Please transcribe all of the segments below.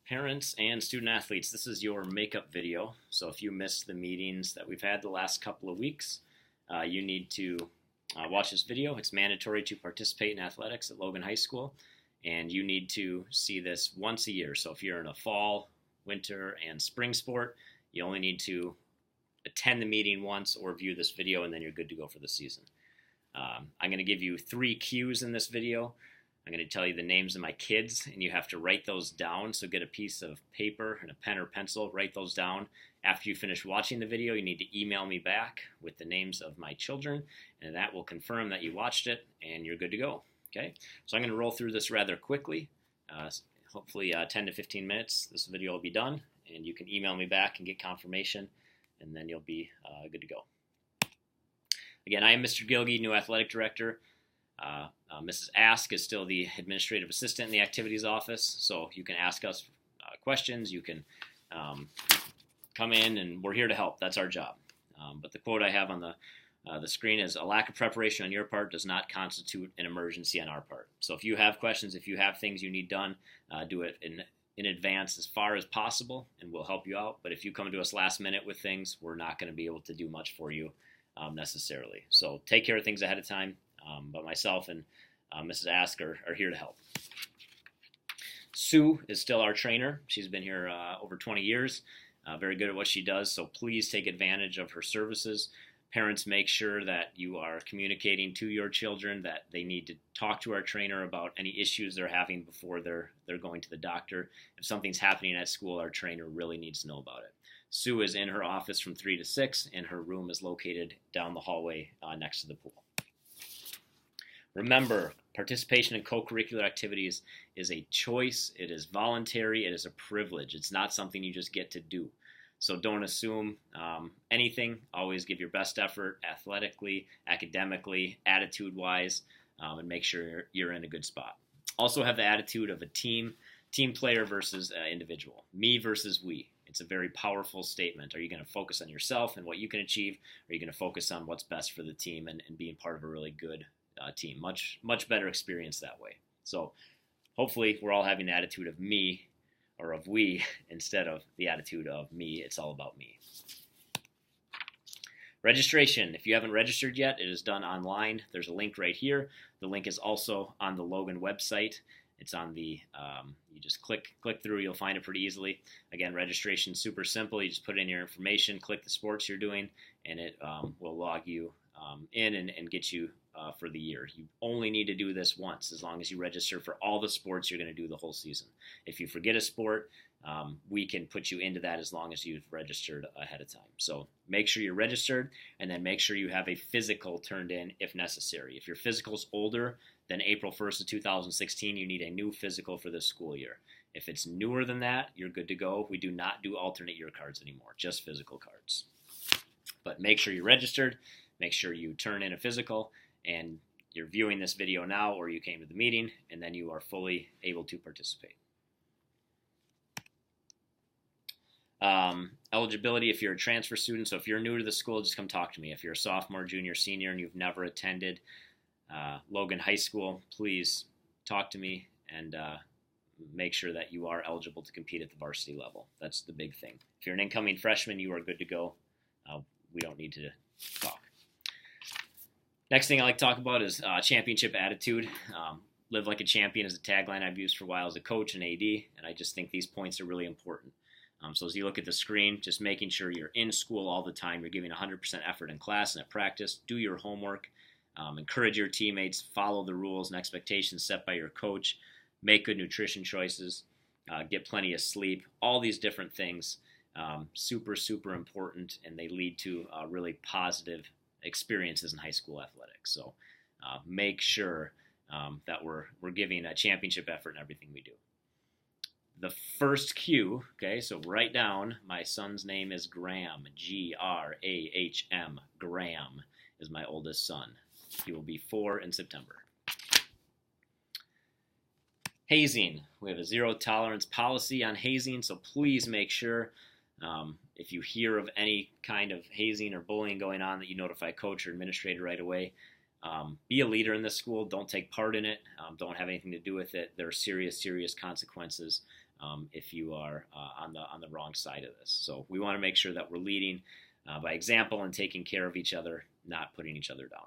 Parents and student athletes, this is your makeup video. So if you missed the meetings that we've had the last couple of weeks, you need to watch this video. It's mandatory to participate in athletics at Logan High School, and you need to see this once a year. So if you're in a fall, winter, and spring sport, you only need to attend the meeting once or view this video, and then you're good to go for the season. I'm going to give you 3 cues in this video. I'm going to tell you the names of my kids, and you have to write those down. So get a piece of paper and a pen or pencil, write those down. After you finish watching the video, you need to email me back with the names of my children, and that will confirm that you watched it, and you're good to go. Okay? So I'm going to roll through this rather quickly. Hopefully 10 to 15 minutes, this video will be done, and you can email me back and get confirmation, and then you'll be good to go. Again, I am Mr. Gilge, new athletic director. Mrs. Ask is still the administrative assistant in the activities office, so you can ask us questions. You can come in, and we're here to help. That's our job. But the quote I have on the screen is, "A lack of preparation on your part does not constitute an emergency on our part." So if you have questions, if you have things you need done, do it in advance as far as possible, and we'll help you out. But if you come to us last minute with things, we're not going to be able to do much for you necessarily. So take care of things ahead of time. But myself and Mrs. Ask are here to help. Sue is still our trainer. She's been here over 20 years, very good at what she does, so please take advantage of her services. Parents, make sure that you are communicating to your children that they need to talk to our trainer about any issues they're having before they're going to the doctor. If something's happening at school, our trainer really needs to know about it. Sue is in her office from 3 to 6, and her room is located down the hallway next to the pool. Remember, participation in co-curricular activities is a choice, it is voluntary, it is a privilege. It's not something you just get to do. So don't assume anything. Always give your best effort athletically, academically, attitude-wise, and make sure you're in a good spot. Also have the attitude of a team player versus individual, me versus we. It's a very powerful statement. Are you going to focus on yourself and what you can achieve? Or are you going to focus on what's best for the team and being part of a really good team? Much better experience that way. So hopefully we're all having the attitude of me or of we instead of the attitude of me. It's all about me. Registration. If you haven't registered yet, it is done online. There's a link right here. The link is also on the Logan website. It's on the, you just click through, you'll find it pretty easily. Again, registration is super simple. You just put in your information, click the sports you're doing, and it will log you in and get you for the year. You only need to do this once as long as you register for all the sports you're going to do the whole season. If you forget a sport, we can put you into that as long as you've registered ahead of time. So make sure you're registered, and then make sure you have a physical turned in if necessary. If your physical's older than April 1st of 2016, you need a new physical for this school year. If it's newer than that, you're good to go. We do not do alternate year cards anymore, just physical cards. But make sure you're registered, make sure you turn in a physical, and you're viewing this video now, or you came to the meeting, and then you are fully able to participate. Eligibility, if you're a transfer student, so if you're new to the school, just come talk to me. If you're a sophomore, junior, senior, and you've never attended Logan High School, please talk to me and make sure that you are eligible to compete at the varsity level. That's the big thing. If you're an incoming freshman, you are good to go. We don't need to talk. Next thing I like to talk about is championship attitude. Live like a champion is a tagline I've used for a while as a coach and AD, and I just think these points are really important. So as you look at the screen, just making sure you're in school all the time, you're giving 100% effort in class and at practice, do your homework, encourage your teammates, follow the rules and expectations set by your coach, make good nutrition choices, get plenty of sleep, all these different things, super, super important, and they lead to really positive experiences in high school athletics. So make sure that we're giving a championship effort in everything we do. The first cue, okay, so write down, my son's name is Graham, Graham, Graham is my oldest son. He will be 4 in September. Hazing. We have a zero tolerance policy on hazing, so please make sure if you hear of any kind of hazing or bullying going on that you notify coach or administrator right away. Be a leader in this school. Don't take part in it. Don't have anything to do with it. There are serious, serious consequences if you are on the wrong side of this. So we want to make sure that we're leading by example and taking care of each other, not putting each other down.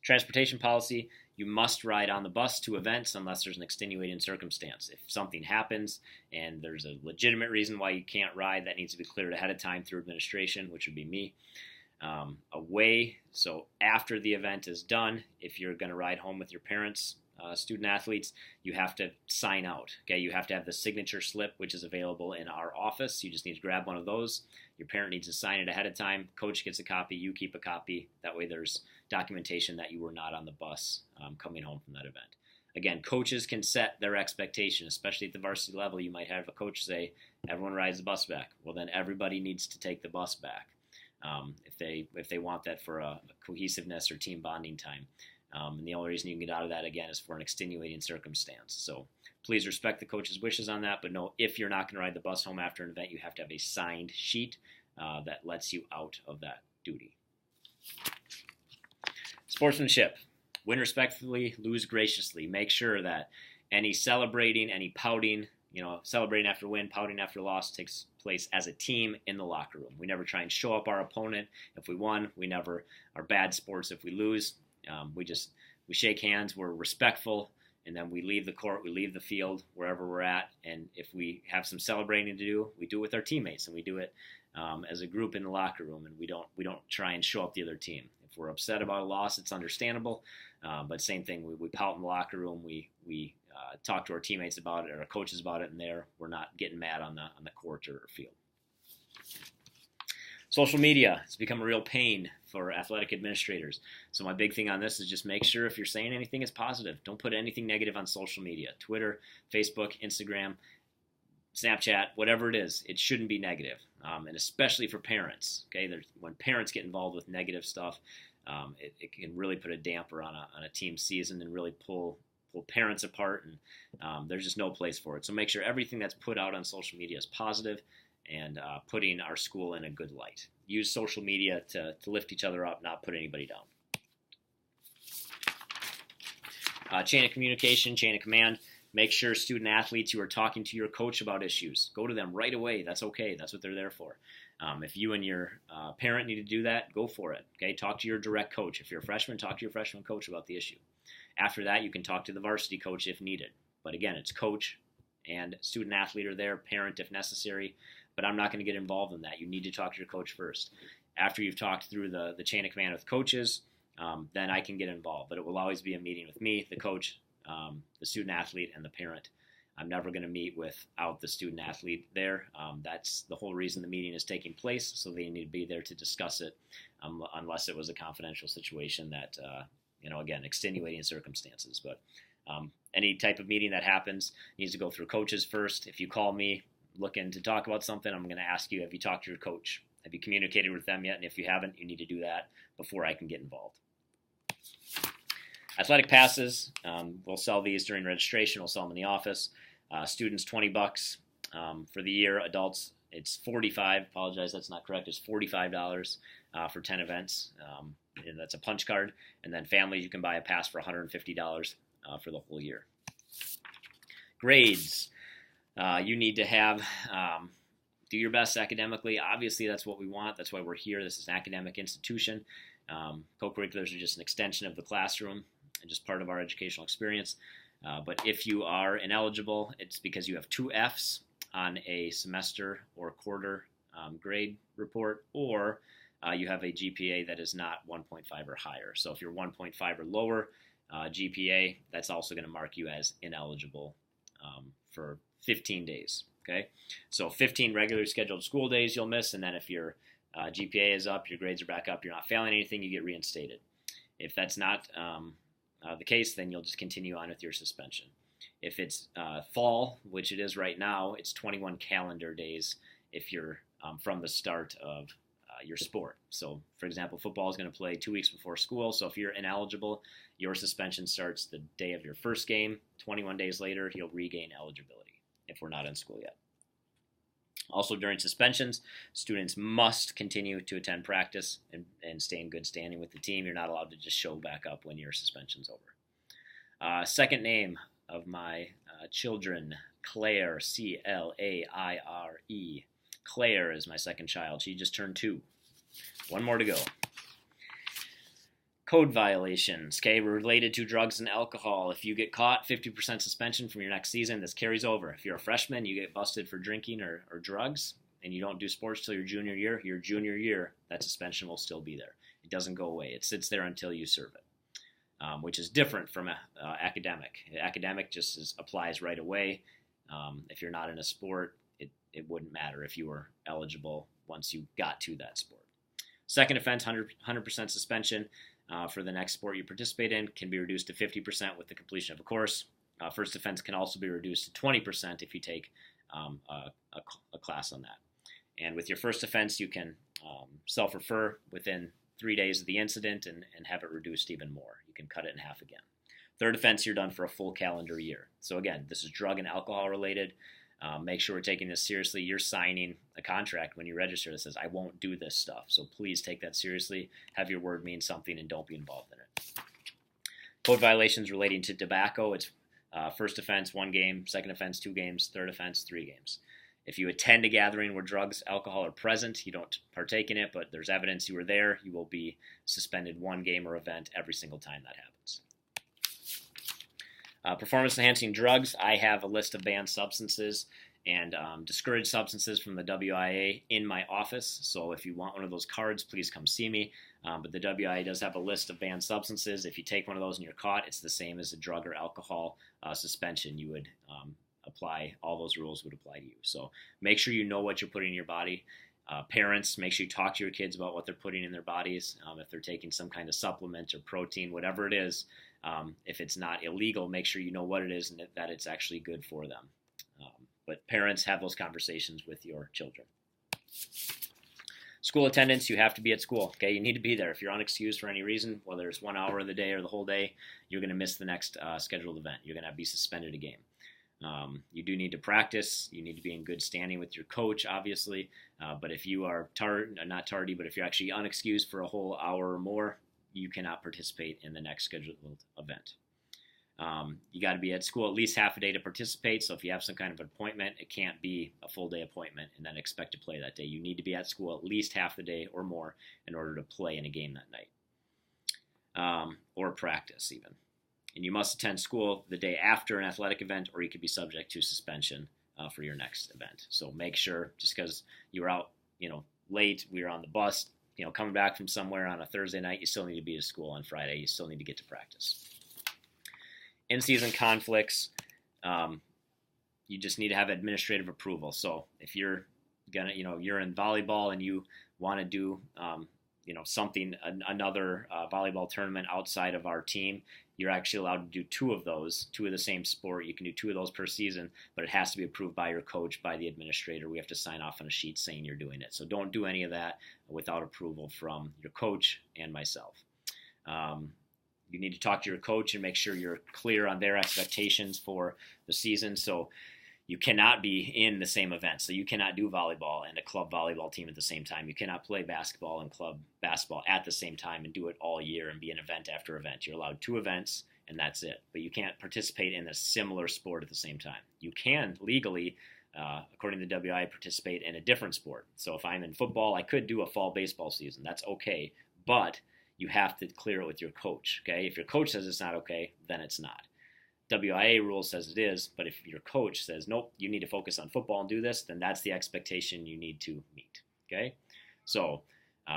Transportation policy, you must ride on the bus to events unless there's an extenuating circumstance. If something happens and there's a legitimate reason why you can't ride, that needs to be cleared ahead of time through administration, which would be me. So after the event is done, if you're going to ride home with your parents, student athletes, you have to sign out. Okay, you have to have the signature slip, which is available in our office. You just need to grab one of those. Your parent needs to sign it ahead of time. Coach gets a copy. You keep a copy. That way there's documentation that you were not on the bus coming home from that event. Again, coaches can set their expectation, especially at the varsity level. You might have a coach say, everyone rides the bus back. Well, then everybody needs to take the bus back if they want that for a cohesiveness or team bonding time. And the only reason you can get out of that, again, is for an extenuating circumstance. So please respect the coach's wishes on that, but know if you're not going to ride the bus home after an event, you have to have a signed sheet that lets you out of that duty. Sportsmanship. Win respectfully, lose graciously. Make sure that any celebrating, any pouting, celebrating after win, pouting after loss takes place as a team in the locker room. We never try and show up our opponent if we won. We never are bad sports if we lose. We shake hands, we're respectful, and then we leave the court, we leave the field, wherever we're at, and if we have some celebrating to do, we do it with our teammates, and we do it as a group in the locker room, and we don't try and show up the other team. If we're upset about a loss, it's understandable, but same thing, we pout in the locker room, we talk to our teammates about it, or our coaches about it, and we're not getting mad on the court or field. Social media has become a real pain for athletic administrators. So my big thing on this is just make sure if you're saying anything is positive. Don't put anything negative on social media. Twitter, Facebook, Instagram, Snapchat, whatever it is, it shouldn't be negative. And especially for parents. Okay, when parents get involved with negative stuff, it can really put a damper on a team season and really pull parents apart. And there's just no place for it. So make sure everything that's put out on social media is positive and putting our school in a good light. Use social media to lift each other up, not put anybody down. Chain of communication, chain of command. Make sure student athletes, you are talking to your coach about issues. Go to them right away. That's okay. That's what they're there for. If you and your parent need to do that, go for it. Okay, talk to your direct coach. If you're a freshman, talk to your freshman coach about the issue. After that, you can talk to the varsity coach if needed. But again, it's coach and student athlete are there, parent if necessary. But I'm not going to get involved in that. You need to talk to your coach first. After you've talked through the chain of command with coaches, then I can get involved. But it will always be a meeting with me, the coach, the student athlete, and the parent. I'm never going to meet without the student athlete there. That's the whole reason the meeting is taking place, so they need to be there to discuss it, unless it was a confidential situation that, again, extenuating circumstances. But any type of meeting that happens needs to go through coaches first. If you call me looking to talk about something, I'm going to ask you, have you talked to your coach? Have you communicated with them yet? And if you haven't, you need to do that before I can get involved. Athletic passes, we'll sell these during registration. We'll sell them in the office. Students, $20 for the year. Adults, it's $45. Apologize, that's not correct. It's $45 for 10 events, and that's a punch card. And then families, you can buy a pass for $150 for the whole year. Grades. You need to have, do your best academically. Obviously, that's what we want. That's why we're here. This is an academic institution. Co-curriculars are just an extension of the classroom and just part of our educational experience. But if you are ineligible, it's because you have 2 Fs on a semester or quarter grade report, or you have a GPA that is not 1.5 or higher. So if you're 1.5 or lower GPA, that's also going to mark you as ineligible for 15 days, okay? So 15 regularly scheduled school days you'll miss, and then if your GPA is up, your grades are back up, you're not failing anything, you get reinstated. If that's not the case, then you'll just continue on with your suspension. If it's fall, which it is right now, it's 21 calendar days if you're from the start of your sport. So, for example, football is going to play 2 weeks before school, so if you're ineligible, your suspension starts the day of your first game. 21 days later, you'll regain eligibility if we're not in school yet. Also, during suspensions, students must continue to attend practice and stay in good standing with the team. You're not allowed to just show back up when your suspension's over. Second name, of my children, Claire, Claire. Claire is my second child. She just turned 2. One more to go. Code violations, okay, related to drugs and alcohol. If you get caught, 50% suspension from your next season. This carries over. If you're a freshman, you get busted for drinking or drugs, and you don't do sports till your junior year, that suspension will still be there. It doesn't go away. It sits there until you serve it, which is different from academic. Academic just applies right away. If you're not in a sport, it wouldn't matter if you were eligible once you got to that sport. Second offense, 100% suspension for the next sport you participate in, can be reduced to 50% with the completion of a course. First offense can also be reduced to 20% if you take a class on that. And with your first offense, you can self-refer within 3 days of the incident and have it reduced even more. You can cut it in half again. Third offense, you're done for a full calendar year. So again, this is drug and alcohol related. Make sure we're taking this seriously. You're signing a contract when you register that says, I won't do this stuff. So please take that seriously. Have your word mean something and don't be involved in it. Code violations relating to tobacco. It's first offense, 1 game. Second offense, 2 games. Third offense, 3 games. If you attend a gathering where drugs, alcohol are present, you don't partake in it, but there's evidence you were there, you will be suspended 1 game or event every single time that happens. Performance-enhancing drugs, I have a list of banned substances and discouraged substances from the WIA in my office. So if you want one of those cards, please come see me. But the WIA does have a list of banned substances. If you take one of those and you're caught, it's the same as a drug or alcohol suspension. You would apply, all those rules would apply to you. So make sure you know what you're putting in your body. Parents, make sure you talk to your kids about what they're putting in their bodies. If they're taking some kind of supplement or protein, whatever it is, if it's not illegal, make sure you know what it is and that it's actually good for them. But parents, have those conversations with your children. School attendance, you have to be at school. Okay, you need to be there. If you're unexcused for any reason, whether it's 1 hour of the day or the whole day, you're going to miss the next scheduled event. You're going to be suspended a game. You do need to practice. You need to be in good standing with your coach, obviously. But if you are not tardy, but if you're actually unexcused for a whole hour or more, you cannot participate in the next scheduled event. You got to be at school at least half a day to participate. So if you have some kind of appointment, it can't be a full day appointment and then expect to play that day. You need to be at school at least half the day or more in order to play in a game that night, or practice even. And you must attend school the day after an athletic event, or you could be subject to suspension for your next event. So make sure, just because you were out, late, we were on the bus, coming back from somewhere on a Thursday night, you still need to be at school on Friday. You still need to get to practice. In-season conflicts, you just need to have administrative approval. So if you're you're in volleyball and you want to do, something, another volleyball tournament outside of our team, you're actually allowed to do 2 of those, 2 of the same sport. You can do 2 of those per season, but it has to be approved by your coach, by the administrator. We have to sign off on a sheet saying you're doing it. So don't do any of that without approval from your coach and myself. You need to talk to your coach and make sure you're clear on their expectations for the season. So you cannot be in the same event. So you cannot do volleyball and a club volleyball team at the same time. You cannot play basketball and club basketball at the same time and do it all year and be an event after event. You're allowed 2 events and that's it. But you can't participate in a similar sport at the same time. You can legally, according to the WI, participate in a different sport. So if I'm in football, I could do a fall baseball season. That's okay. But you have to clear it with your coach, okay? If your coach says it's not okay, then it's not. WIA rule says it is, but if your coach says, nope, you need to focus on football and do this, then that's the expectation you need to meet, okay? So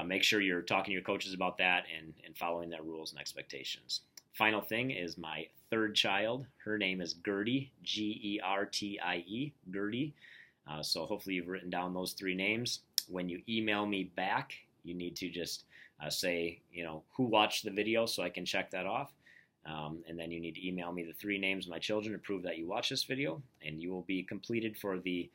make sure you're talking to your coaches about that and following their rules and expectations. Final thing is my third child. Her name is Gertie, Gertie, Gertie. So hopefully you've written down those 3 names. When you email me back, you need to just say, who watched the video so I can check that off. And then you need to email me the 3 names of my children to prove that you watched this video, and you will be completed for the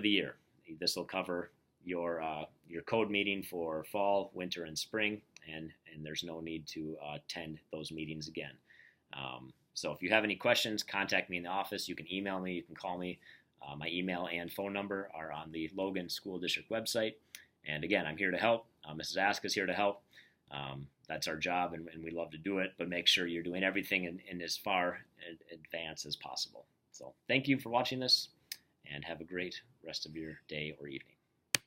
year. This will cover your code meeting for fall, winter, and spring, and there's no need to attend those meetings again. So if you have any questions, contact me in the office. You can email me. You can call me. My email and phone number are on the Logan School District website. And again, I'm here to help. Mrs. Ask is here to help. That's our job, and we love to do it, but make sure you're doing everything in as far in advance as possible. So thank you for watching this, and have a great rest of your day or evening.